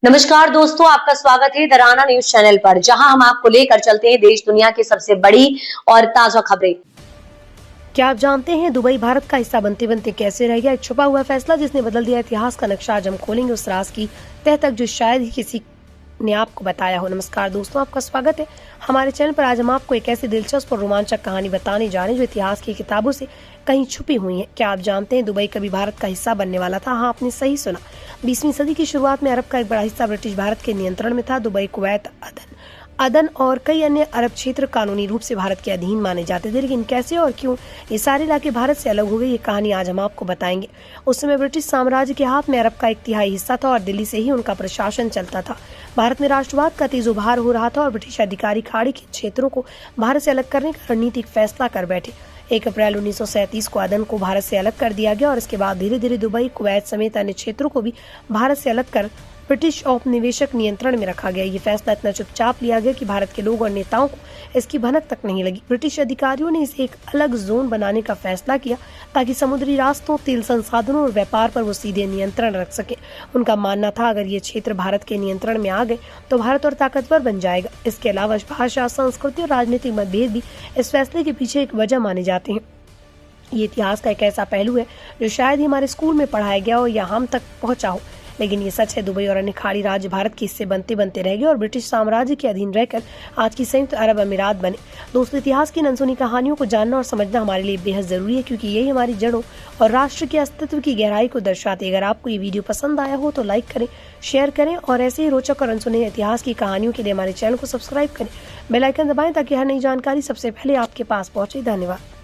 नमस्कार दोस्तों, आपका स्वागत है दराना न्यूज चैनल पर, जहां हम आपको लेकर चलते हैं देश दुनिया की सबसे बड़ी और ताजा खबरें। क्या आप जानते हैं दुबई भारत का हिस्सा बनते बनते कैसे रह गया? एक छुपा हुआ फैसला जिसने बदल दिया इतिहास का नक्शा। आज हम खोलेंगे उस राज की तह तक जो शायद ही किसी ने आपको बताया हो। नमस्कार दोस्तों, आपका स्वागत है हमारे चैनल पर। आज हम आपको एक ऐसी दिलचस्प और रोमांचक कहानी बताने जा रहे हैं जो इतिहास की किताबों से कहीं छुपी हुई है। क्या आप जानते हैं दुबई कभी भारत का हिस्सा बनने वाला था? हाँ, आपने सही सुना। 20वीं सदी की शुरुआत में अरब का एक बड़ा हिस्सा ब्रिटिश भारत के नियंत्रण में था। दुबई, कुवैत, अदन और कई अन्य अरब क्षेत्र कानूनी रूप से भारत के अधीन माने जाते थे, लेकिन कैसे और क्यों ये सारे इलाके भारत से अलग हो गए, ये कहानी आज हम आपको बताएंगे। उस समय ब्रिटिश साम्राज्य के हाथ में अरब का 1/3 हिस्सा था और दिल्ली से ही उनका प्रशासन चलता था। भारत में राष्ट्रवाद का तेज उभार हो रहा था और ब्रिटिश अधिकारी खाड़ी के क्षेत्रों को भारत से अलग करने का रणनीतिक फैसला कर बैठे। 1 अप्रैल 1937 को अदन को भारत से अलग कर दिया गया और इसके बाद धीरे धीरे दुबई, कुवैत समेत अन्य क्षेत्रों को भी भारत से अलग कर ब्रिटिश औपनिवेशिक नियंत्रण में रखा गया। ये फैसला इतना चुपचाप लिया गया कि भारत के लोग और नेताओं को इसकी भनक तक नहीं लगी। ब्रिटिश अधिकारियों ने इसे एक अलग जोन बनाने का फैसला किया ताकि समुद्री रास्तों, तेल संसाधनों और व्यापार पर वो सीधे नियंत्रण रख सके। उनका मानना था अगर ये क्षेत्र भारत के नियंत्रण में आ गए तो भारत और ताकतवर बन जाएगा। इसके अलावा भाषा, संस्कृति और राजनीतिक मतभेद भी इस फैसले के पीछे एक वजह माने जाते हैं। ये इतिहास का एक ऐसा पहलू है जो शायद ही हमारे स्कूल में पढ़ाया गया हो या हम तक पहुंचा हो, लेकिन ये सच है। दुबई और अन्य खाड़ी राज्य भारत के हिस्से बनते बनते रह गए और ब्रिटिश साम्राज्य के अधीन रहकर आज की संयुक्त अरब अमीरात बने। दोस्तों, इतिहास की अनसुनी कहानियों को जानना और समझना हमारे लिए बेहद जरूरी है, क्योंकि यही हमारी जड़ों और राष्ट्र के अस्तित्व की गहराई को दर्शाते हैं। अगर आपको ये वीडियो पसंद आया हो तो लाइक करें, शेयर करें और ऐसे ही रोचक और अनसुने इतिहास की कहानियों के लिए हमारे चैनल को सब्सक्राइब करें। बेल आइकन दबाएं ताकि हर नई जानकारी सबसे पहले आपके पास पहुंचे। धन्यवाद।